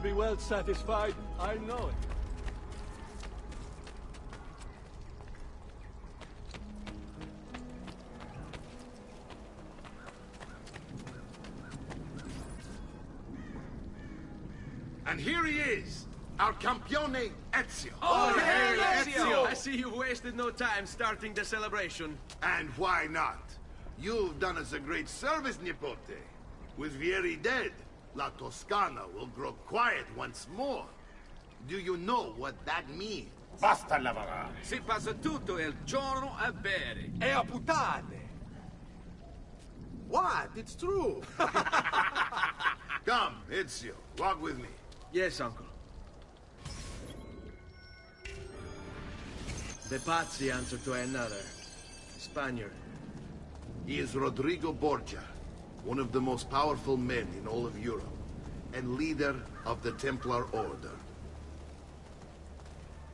be well satisfied. I know it. And here he is, our campione Ezio. Oh, hey, Ezio! I see you've wasted no time starting the celebration. And why not? You've done us a great service, Nipote. With Vieri dead, La Toscana will grow quiet once more. Do you know what that means? Basta lavorare. Si passa tutto il giorno a bere. E a puttane! What? It's true. Come, Ezio, walk with me. Yes, uncle. The Pazzi answer to another. Spaniard. He is Rodrigo Borgia, one of the most powerful men in all of Europe, and leader of the Templar Order.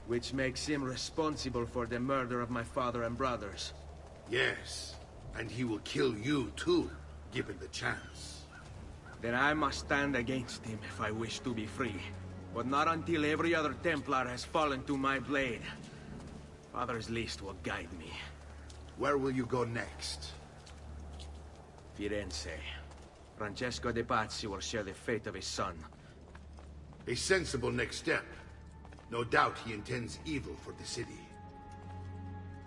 Which makes him responsible for the murder of my father and brothers. Yes, and he will kill you too, given the chance. Then I must stand against him if I wish to be free. But not until every other Templar has fallen to my blade. Father's list will guide me. Where will you go next? Firenze. Francesco de Pazzi will share the fate of his son. A sensible next step. No doubt he intends evil for the city.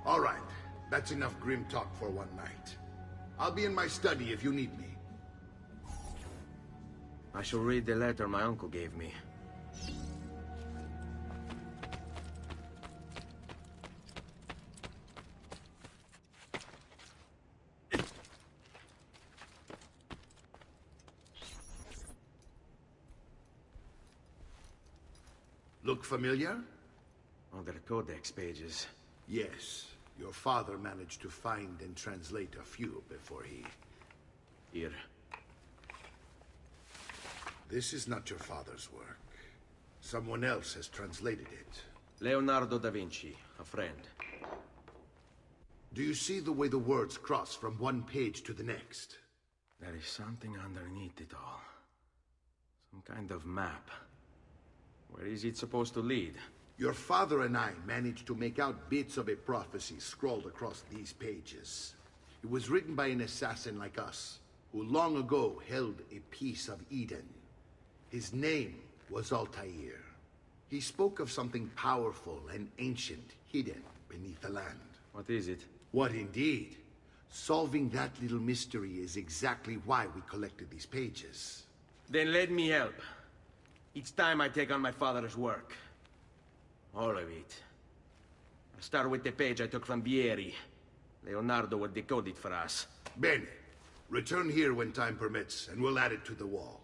All right, that's enough grim talk for one night. I'll be in my study if you need me. I shall read the letter my uncle gave me. Look familiar? Other codex pages. Yes. Your father managed to find and translate a few before he... Here. This is not your father's work. Someone else has translated it. Leonardo da Vinci, a friend. Do you see the way the words cross from one page to the next? There is something underneath it all. Some kind of map. Where is it supposed to lead? Your father and I managed to make out bits of a prophecy scrawled across these pages. It was written by an assassin like us, who long ago held a piece of Eden. His name was Altair. He spoke of something powerful and ancient hidden beneath the land. What is it? What indeed? Solving that little mystery is exactly why we collected these pages. Then let me help. Each time I take on my father's work. All of it. I'll start with the page I took from Vieri. Leonardo will decode it for us. Bene. Return here when time permits, and we'll add it to the wall.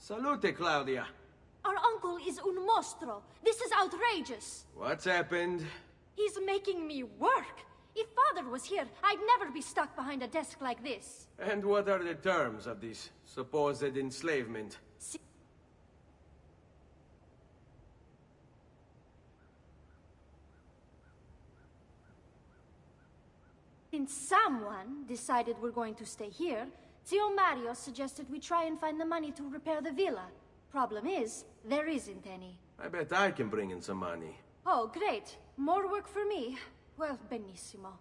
Salute, Claudia. Our uncle is un mostro. This is outrageous. What's happened? He's making me work. If Father was here, I'd never be stuck behind a desk like this. And what are the terms of this supposed enslavement? Since someone decided we're going to stay here, Zio Mario suggested we try and find the money to repair the villa. Problem is, there isn't any. I bet I can bring in some money. Oh, great. More work for me. Well, benissimo.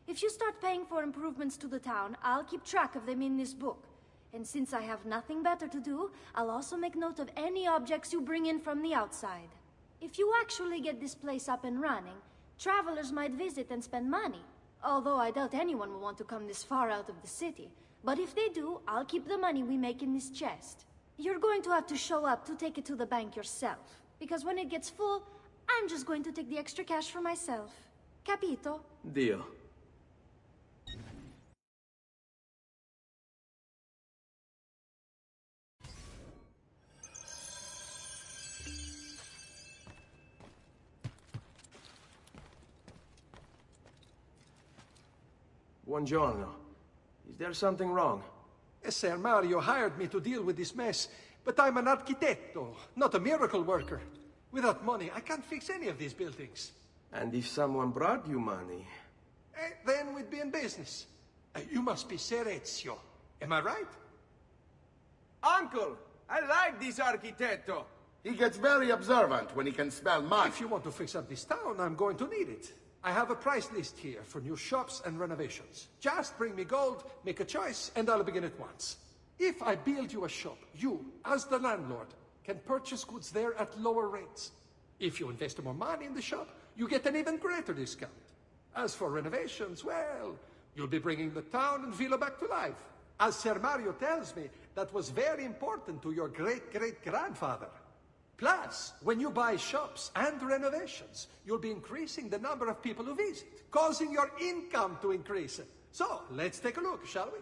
If you start paying for improvements to the town, I'll keep track of them in this book. And since I have nothing better to do, I'll also make note of any objects you bring in from the outside. If you actually get this place up and running, travelers might visit and spend money. Although I doubt anyone will want to come this far out of the city. But if they do, I'll keep the money we make in this chest. You're going to have to show up to take it to the bank yourself. Because when it gets full, I'm just going to take the extra cash for myself. Capito? Deal. Buongiorno. Is there something wrong? Ser Mario hired me to deal with this mess, but I'm an architetto, not a miracle worker. Without money, I can't fix any of these buildings. And if someone brought you money? Then we'd be in business. You must be Ser Ezio. Am I right? Uncle! I like this architetto! He gets very observant when he can smell money. If you want to fix up this town, I'm going to need it. I have a price list here for new shops and renovations. Just bring me gold, make a choice, and I'll begin at once. If I build you a shop, you, as the landlord, can purchase goods there at lower rates. If you invest more money in the shop, you get an even greater discount. As for renovations, well, you'll be bringing the town and villa back to life. As Ser Mario tells me, that was very important to your great-great-grandfather. Plus, when you buy shops and renovations, you'll be increasing the number of people who visit, causing your income to increase. So, let's take a look, shall we?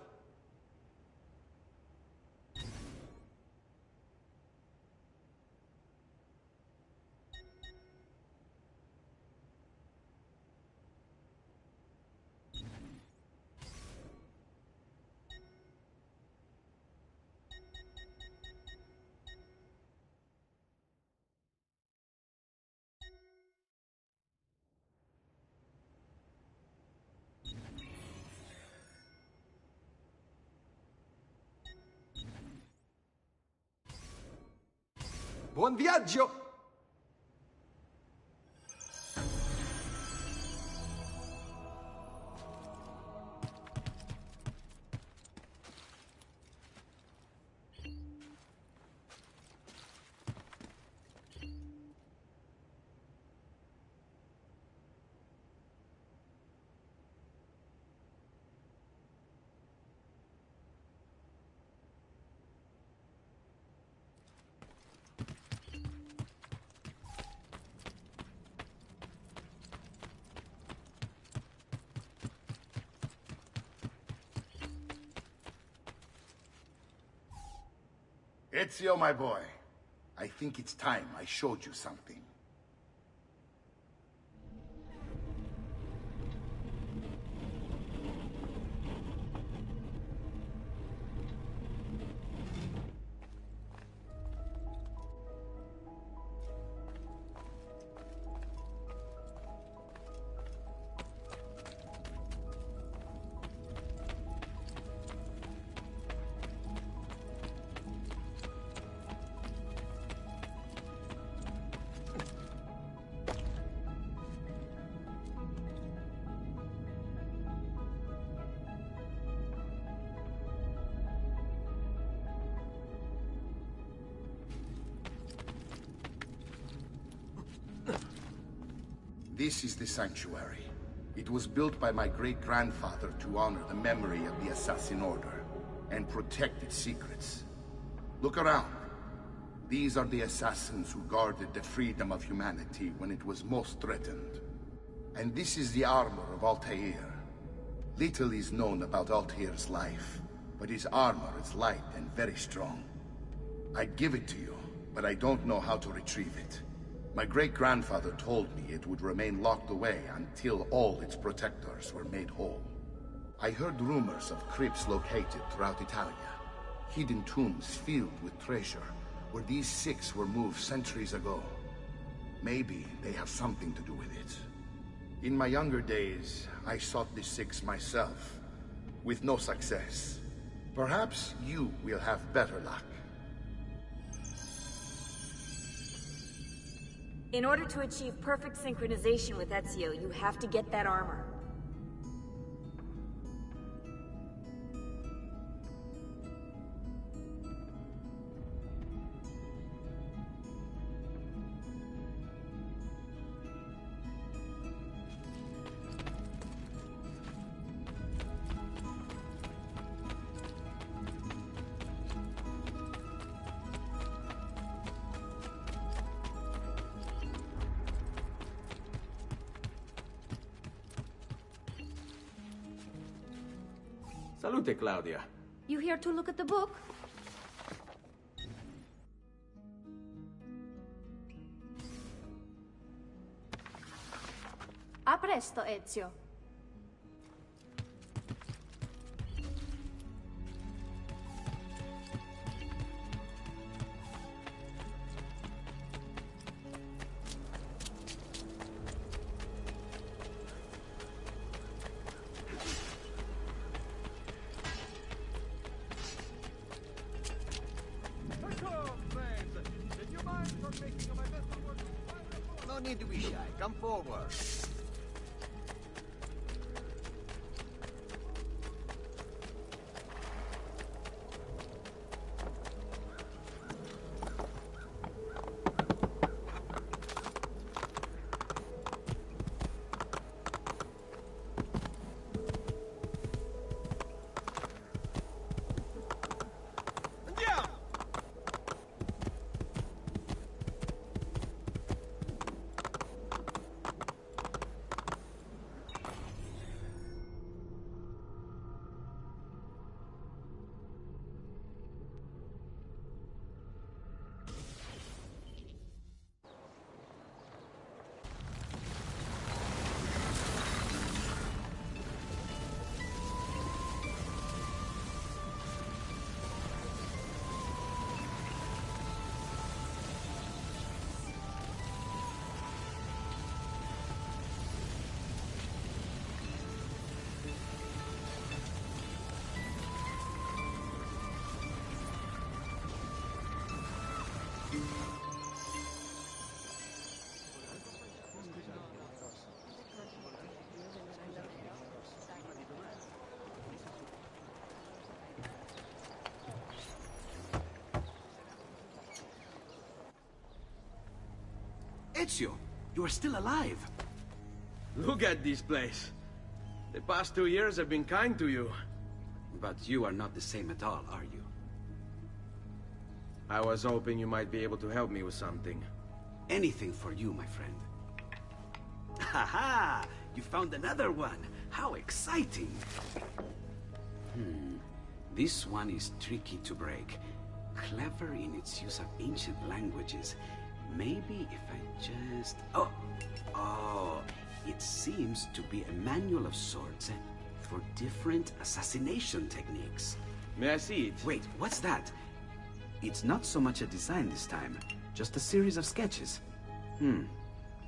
Buon viaggio! Ezio, my boy, I think it's time I showed you something. This is the sanctuary. It was built by my great-grandfather to honor the memory of the Assassin Order and protect its secrets. Look around. These are the assassins who guarded the freedom of humanity when it was most threatened. And this is the armor of Altair. Little is known about Altair's life, but his armor is light and very strong. I'd give it to you, but I don't know how to retrieve it. My great-grandfather told me it would remain locked away until all its protectors were made whole. I heard rumors of crypts located throughout Italia. Hidden tombs filled with treasure, where these six were moved centuries ago. Maybe they have something to do with it. In my younger days, I sought the six myself, with no success. Perhaps you will have better luck. In order to achieve perfect synchronization with Ezio, you have to get that armor. Salute, Claudia. You here to look at the book? A presto, Ezio. No need to be shy. Come forward. Ezio, you are still alive. Look at this place. The past 2 years have been kind to you. But you are not the same at all, are you? I was hoping you might be able to help me with something. Anything for you, my friend. Ha! You found another one! How exciting! This one is tricky to break. Clever in its use of ancient languages. Maybe if I just... Oh, it seems to be a manual of sorts for different assassination techniques. May I see it? Wait, what's that? It's not so much a design this time, just a series of sketches.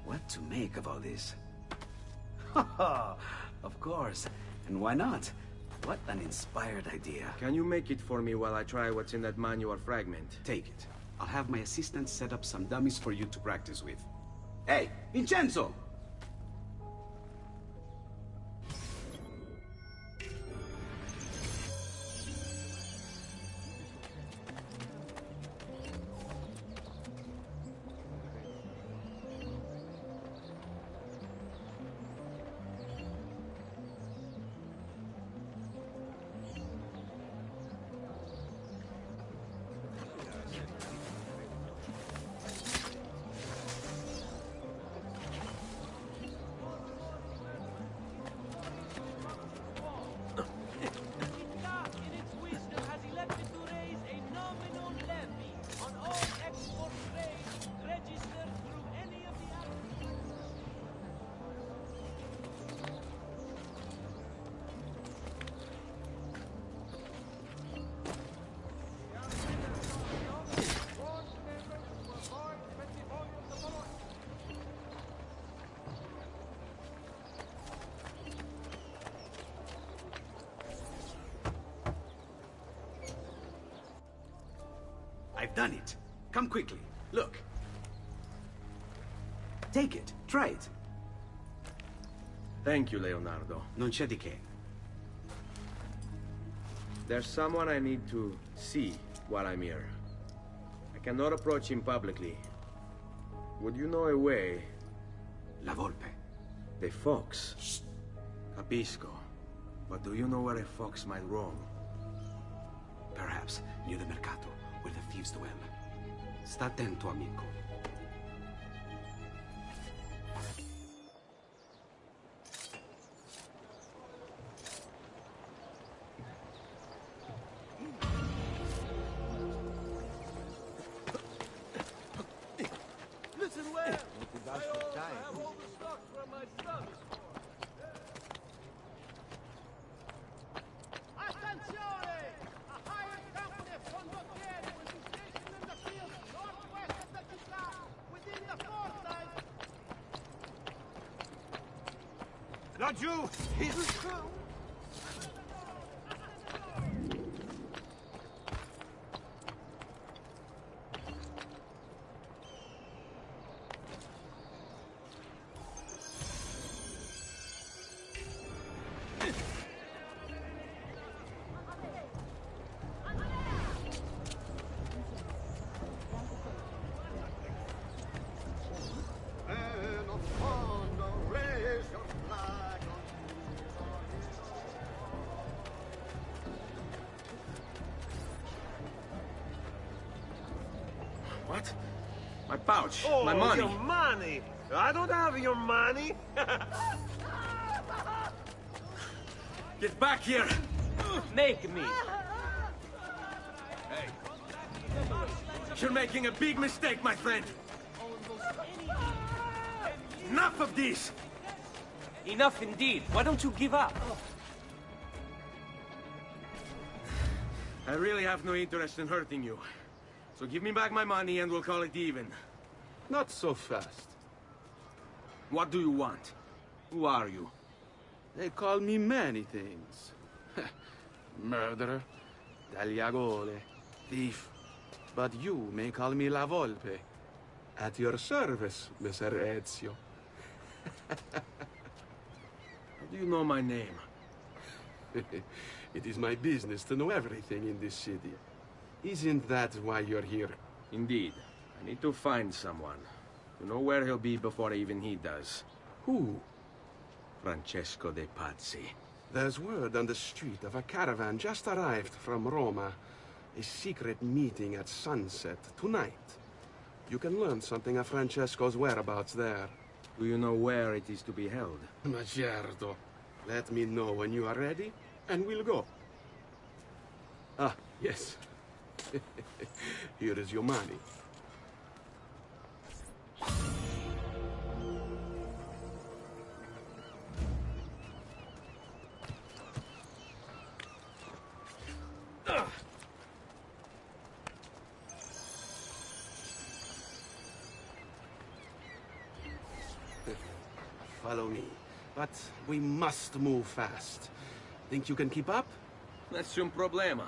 What to make of all this? Of course, and why not? What an inspired idea. Can you make it for me while I try what's in that manual fragment? Take it. I'll have my assistant set up some dummies for you to practice with. Hey, Vincenzo! I've done it. Come quickly. Look. Take it. Try it. Thank you, Leonardo. Non c'è di che. There's someone I need to see while I'm here. I cannot approach him publicly. Would you know a way? La Volpe. The fox. Shh. Capisco. But do you know where a fox might roam? Perhaps near the mercato, where the thieves dwell. Sta attento, amico. Listen well. I have all the stock from my son. Attenzione! A hired company of condottieri will be stationed in the field northwest of the città, within the fortnight. Laggiù! He's... What? My pouch. Oh, my money. your money! I don't have your money! Get back here! Make me! Hey. You're making a big mistake, my friend! Enough of this! Enough indeed. Why don't you give up? I really have no interest in hurting you. So give me back my money and we'll call it even. Not so fast. What do you want? Who are you? They call me many things. Murderer, tagliagole, thief. But you may call me La Volpe. At your service, Messer Ezio. How do you know my name? It is my business to know everything in this city. Isn't that why you're here? Indeed. I need to find someone. To know where he'll be before even he does. Who? Francesco de Pazzi. There's word on the street of a caravan just arrived from Roma. A secret meeting at sunset tonight. You can learn something of Francesco's whereabouts there. Do you know where it is to be held? Ma certo. Let me know when you are ready, and we'll go. Ah, yes. Here is your money. Follow me. But we must move fast. Think you can keep up? Nessun problema.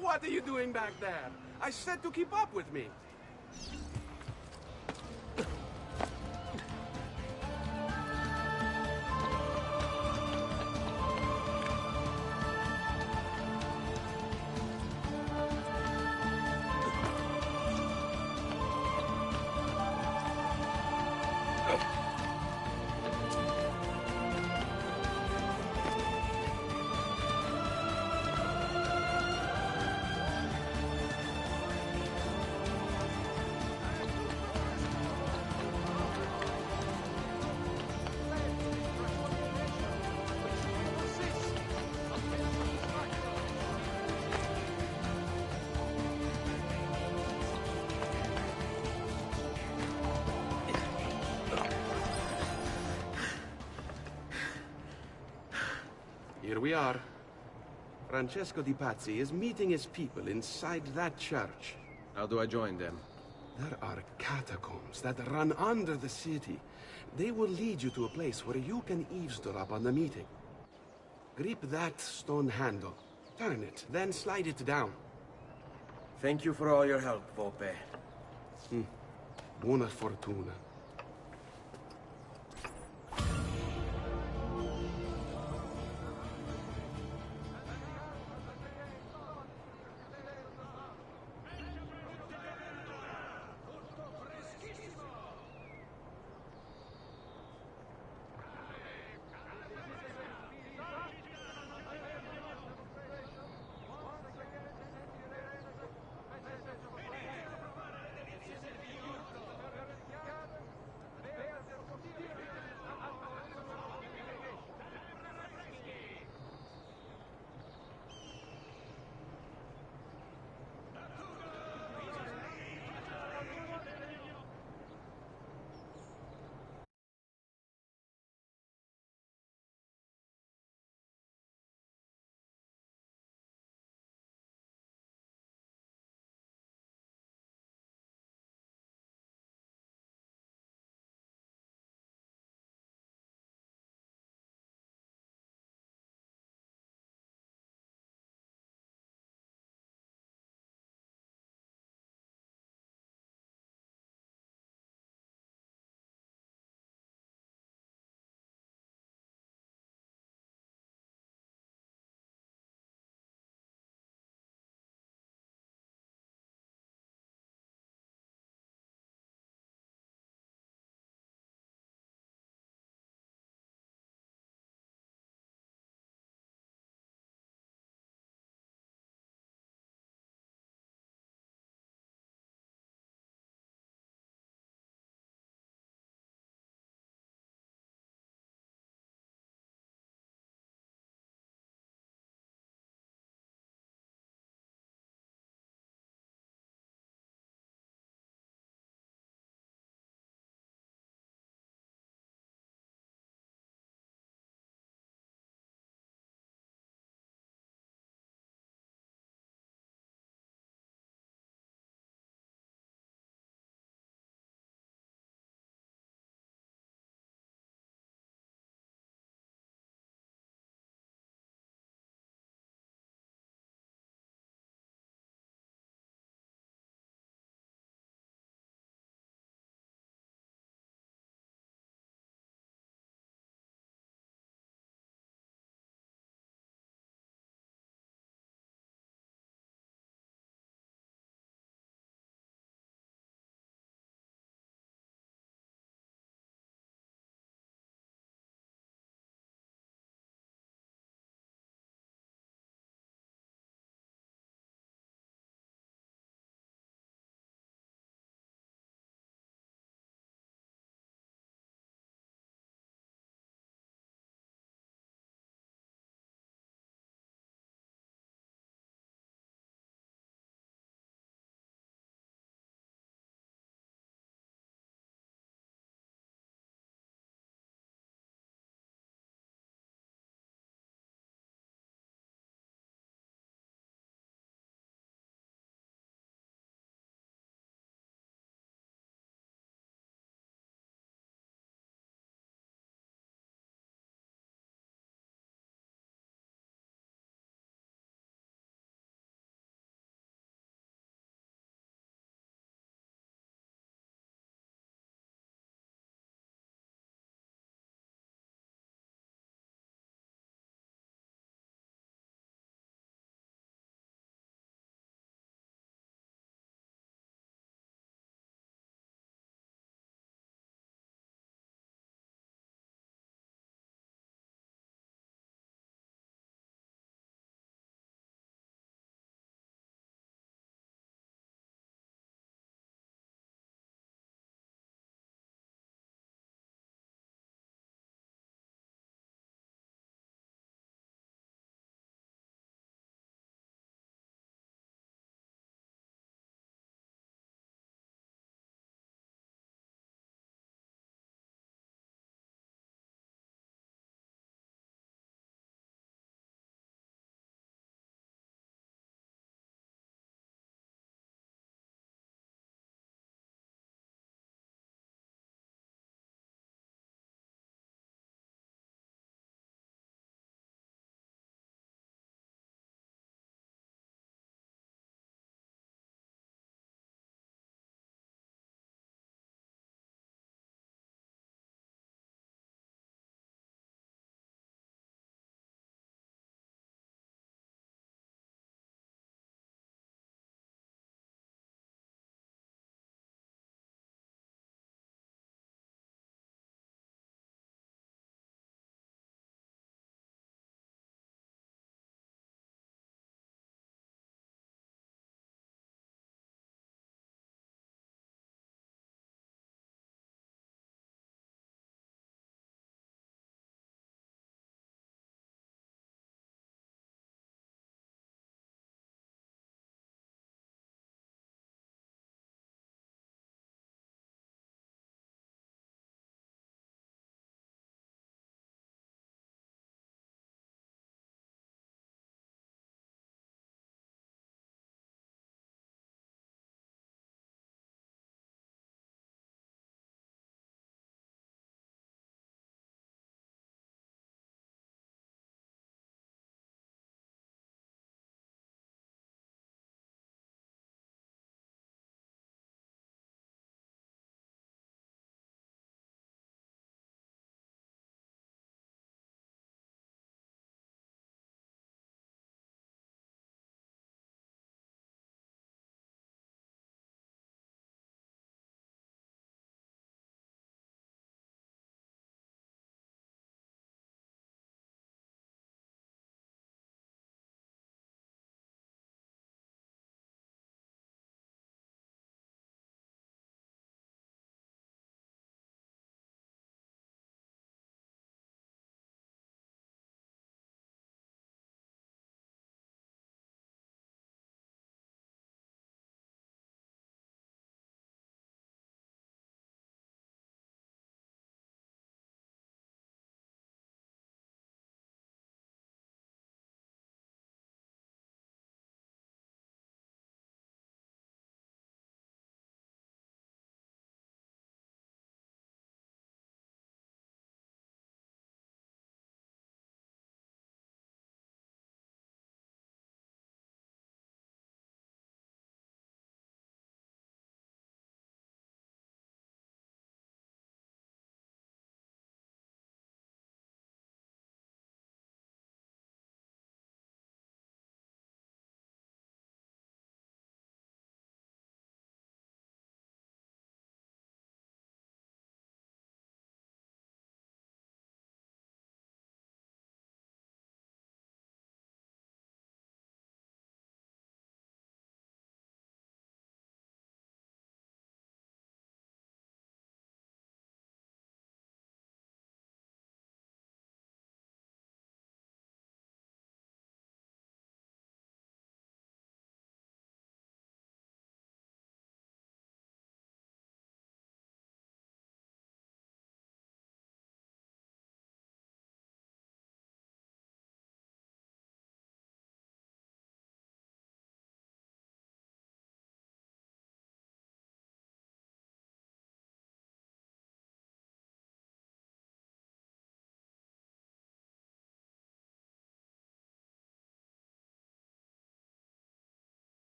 What are you doing back there? I said to keep up with me. here we are. Francesco Di Pazzi is meeting his people inside that church. How do I join them? There are catacombs that run under the city. They will lead you to a place where you can eavesdrop on the meeting. Grip that stone handle. Turn it, then slide it down. Thank you for all your help, Volpe. Buona fortuna.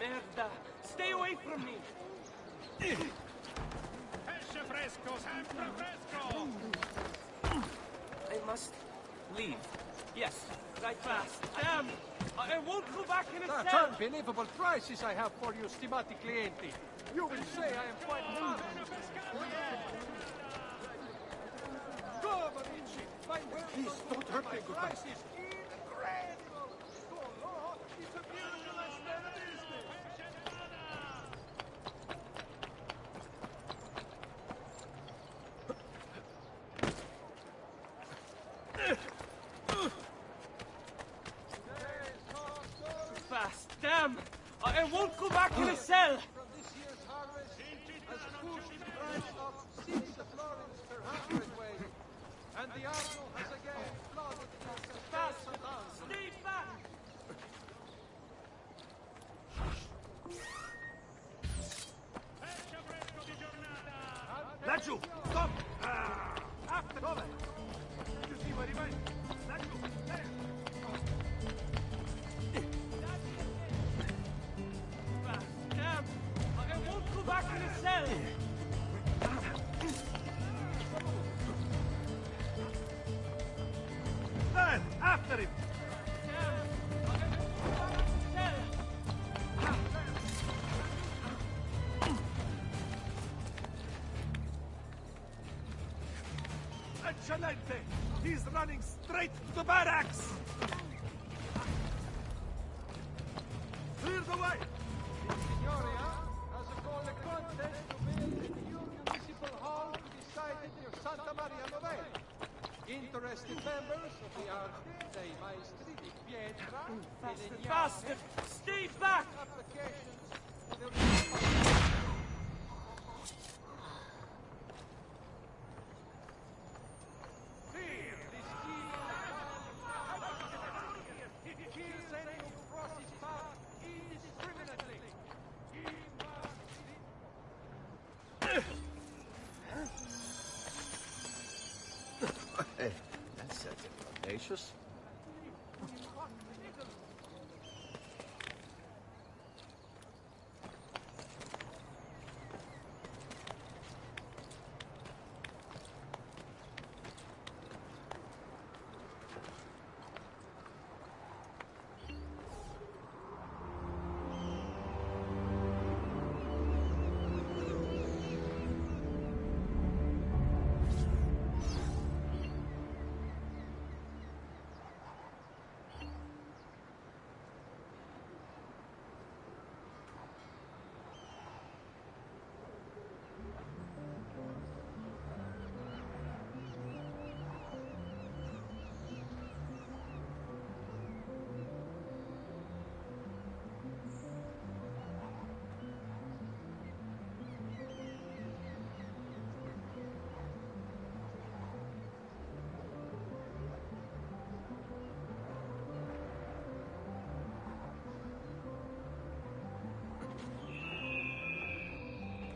Merda! Stay away from me! Pesce fresco, sempre fresco! I must leave. Yes, right fast. Damn! I won't go back in a That's cell! unbelievable prices I have for you, stimati clienti. You will say I am quite marvelous. Go, amici! My Please, don't hurt me, goodbye. price is incredible! Go, Lord, it's a beautiful estate business! Fast! Damn! I won't go back in a cell! From this year's harvest, as Cushing price of 6 florins per hundredweight, and the Arno has again flooded the Fast! Satan. Stay back! Pesce fresco di giornata! Laggiù! Stop! After! Dove? You see where he went? Laggiù! There! Fast! Damn! I won't go back in a cell! Man! After him! Damn! I won't go back in a cell! Eccellente! He's running straight to the barracks! Clear the way! Signoria has called a contest to build a new municipal hall to be sited near Santa Maria Novella. Interested members of the Arte dei Maestri di Pietra e Legnate Faster! Stay back! applications to the Fear this It kills any who cross his path indiscriminately. Hey, that's certainly audacious.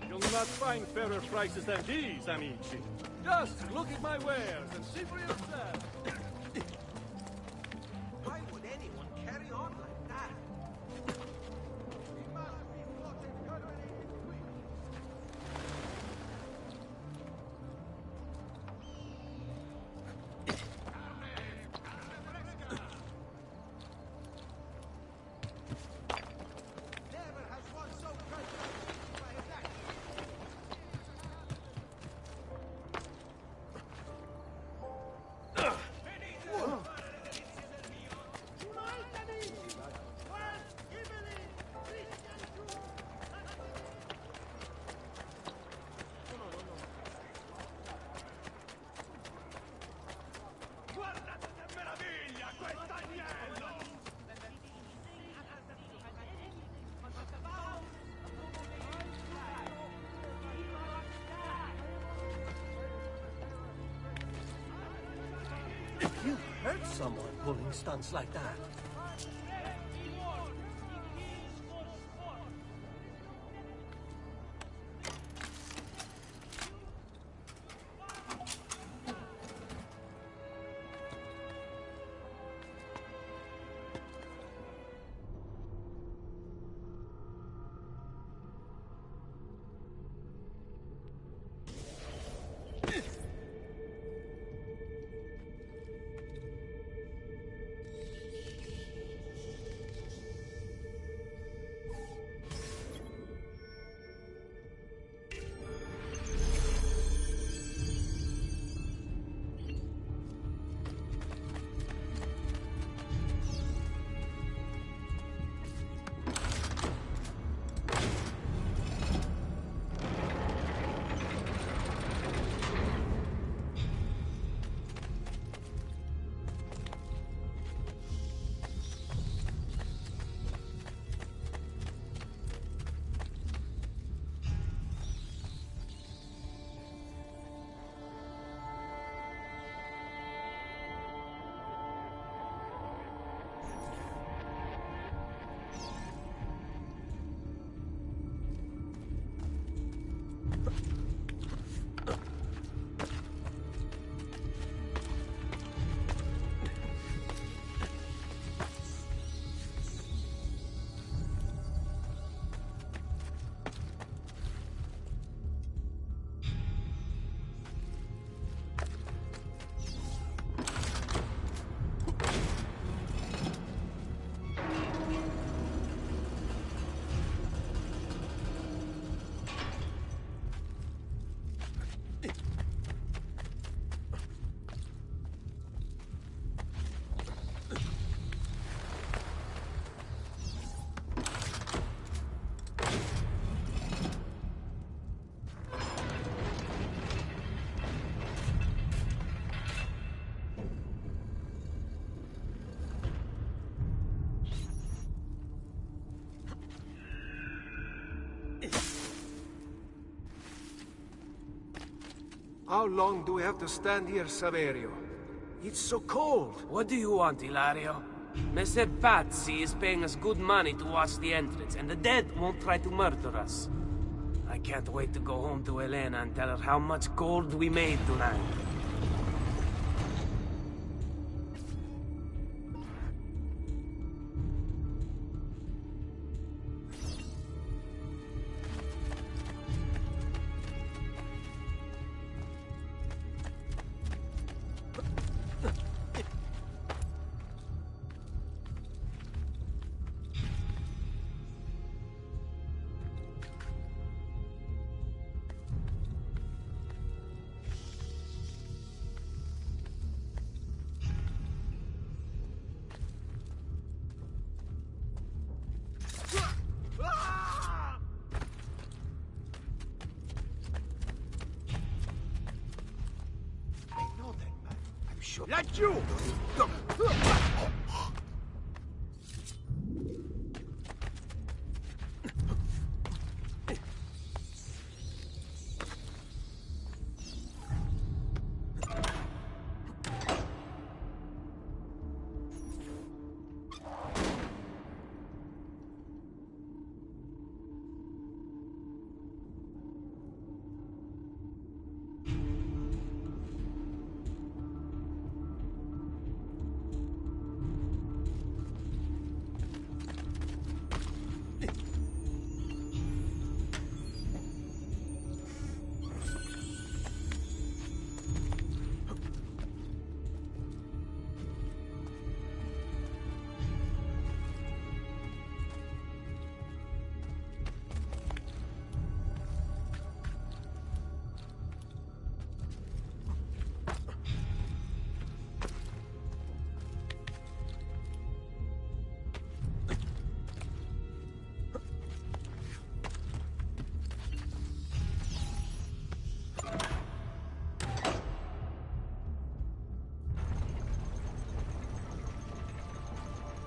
You'll not find fairer prices than these, amici. Just look at my wares and see for yourself. Why would anyone carry on like that? He must be plotting terminated quick. Never has one so precious by attack. Guardate che meraviglia, quest'agnello! You hurt someone pulling stunts like that. How long do we have to stand here, Saverio? It's so cold. What do you want, Hilario? Messer Pazzi is paying us good money to watch the entrance, and the dead won't try to murder us. I can't wait to go home to Elena and tell her how much gold we made tonight. Let you!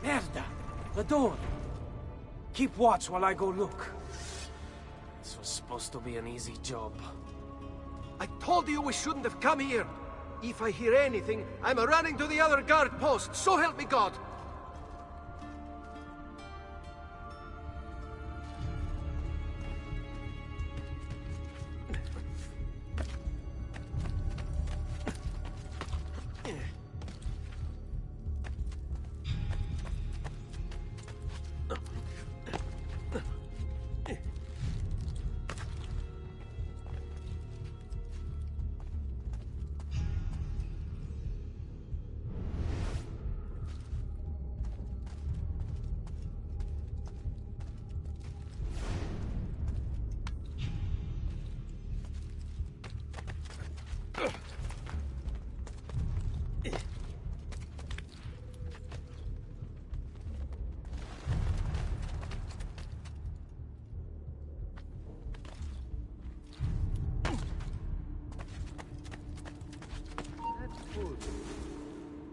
Merda! The door! Keep watch while I go look. This was supposed to be an easy job. I told you we shouldn't have come here. If I hear anything, I'm running to the other guard post, so help me God!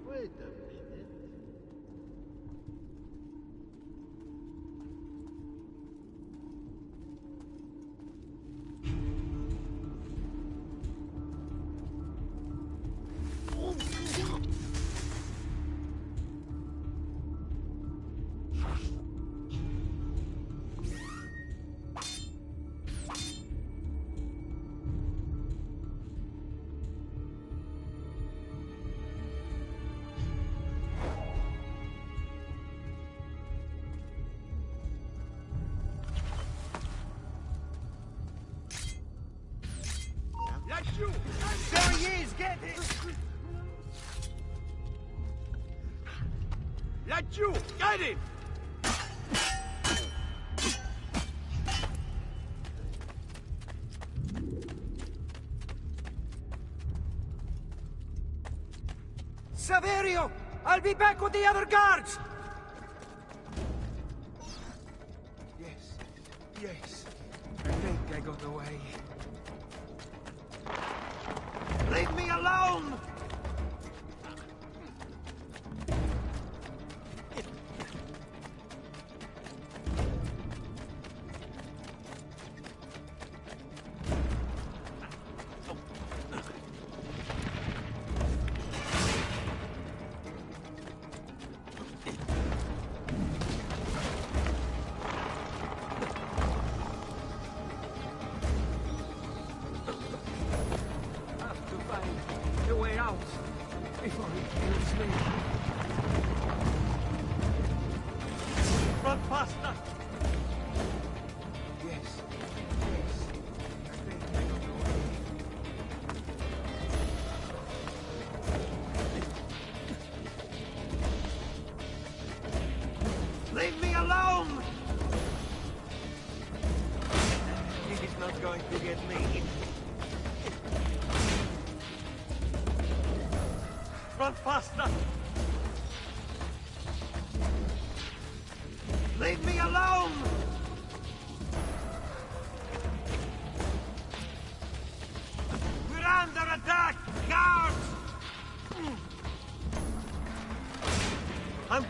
Wait a minute. You! There he is! Get it! Let you! Get him! Saverio! I'll be back with the other guards! Yes. Yes. I think I got away. Leave me alone! me! Run faster! Yes. Leave me alone! He's not going to get me. Run faster! Leave me alone! We're under attack! Guards! I'm...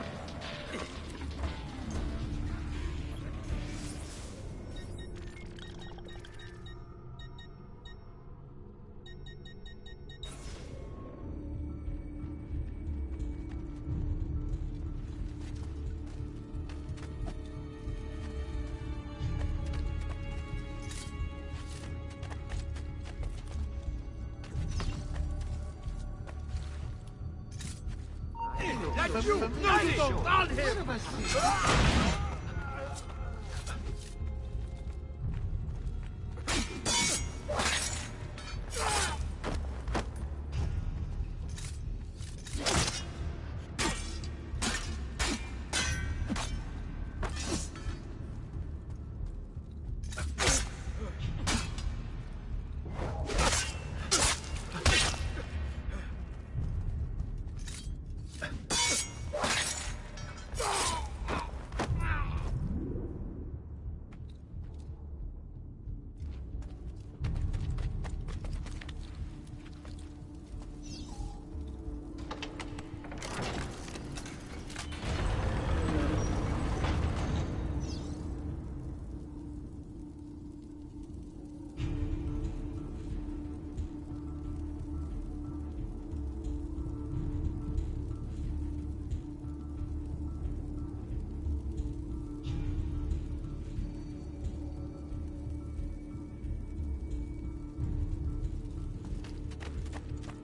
That's you! No! On him!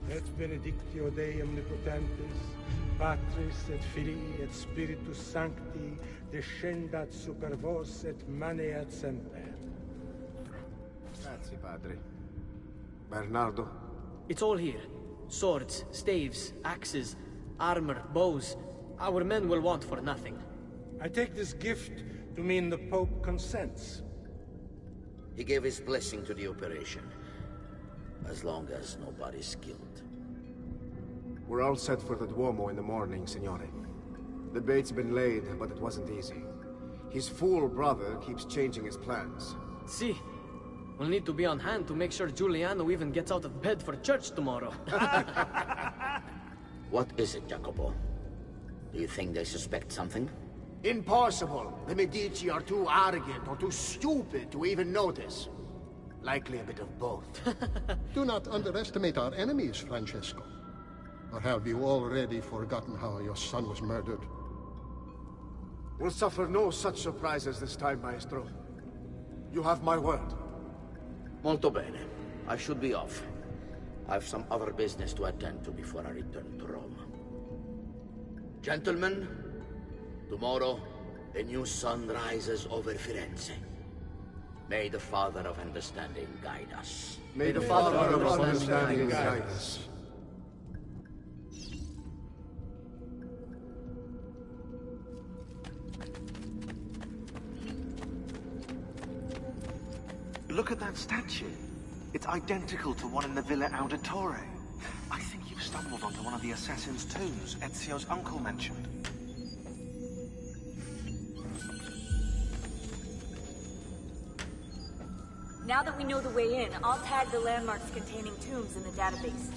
Et benedictio Dei omnipotentis, Patris et Filii et Spiritus Sancti, descendat super vos et maneat semper. Grazie, Padre. Bernardo? It's all here. Swords, staves, axes, armor, bows. Our men will want for nothing. I take this gift to mean the Pope consents. He gave his blessing to the operation. As long as nobody's killed. We're all set for the Duomo in the morning, Signore. The bait's been laid, but it wasn't easy. His fool brother keeps changing his plans. See, we'll need to be on hand to make sure Giuliano even gets out of bed for church tomorrow. What is it, Jacopo? Do you think they suspect something? Impossible. The Medici are too arrogant or too stupid to even notice. Likely a bit of both. Do not underestimate our enemies, Francesco. Or have you already forgotten how your son was murdered? We'll suffer no such surprises this time, Maestro. You have my word. Molto bene. I should be off. I've some other business to attend to before I return to Rome. Gentlemen, tomorrow, a new sun rises over Firenze. May the Father of Understanding guide us. May the Father of Understanding guide us. Look at that statue. It's identical to one in the Villa Auditore. I think you've stumbled onto one of the assassin's tombs Ezio's uncle mentioned. Now that we know the way in, I'll tag the landmarks containing tombs in the database.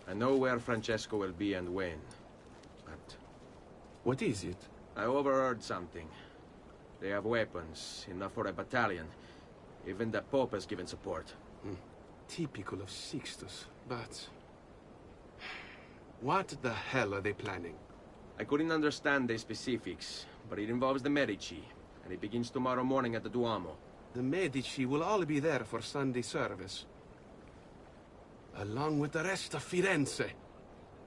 I know where Francesco will be and when. But... What is it? I overheard something. They have weapons, enough for a battalion. Even the Pope has given support. Typical of Sixtus, but... What the hell are they planning? I couldn't understand the specifics, but it involves the Medici, and it begins tomorrow morning at the Duomo. The Medici will all be there for Sunday service. Along with the rest of Firenze.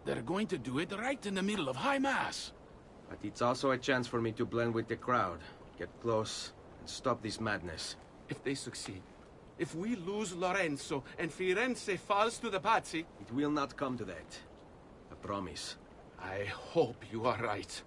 They're going to do it right in the middle of High Mass. But it's also a chance for me to blend with the crowd, get close, and stop this madness. If they succeed, if we lose Lorenzo and Firenze falls to the Pazzi... It will not come to that. I promise. I hope you are right.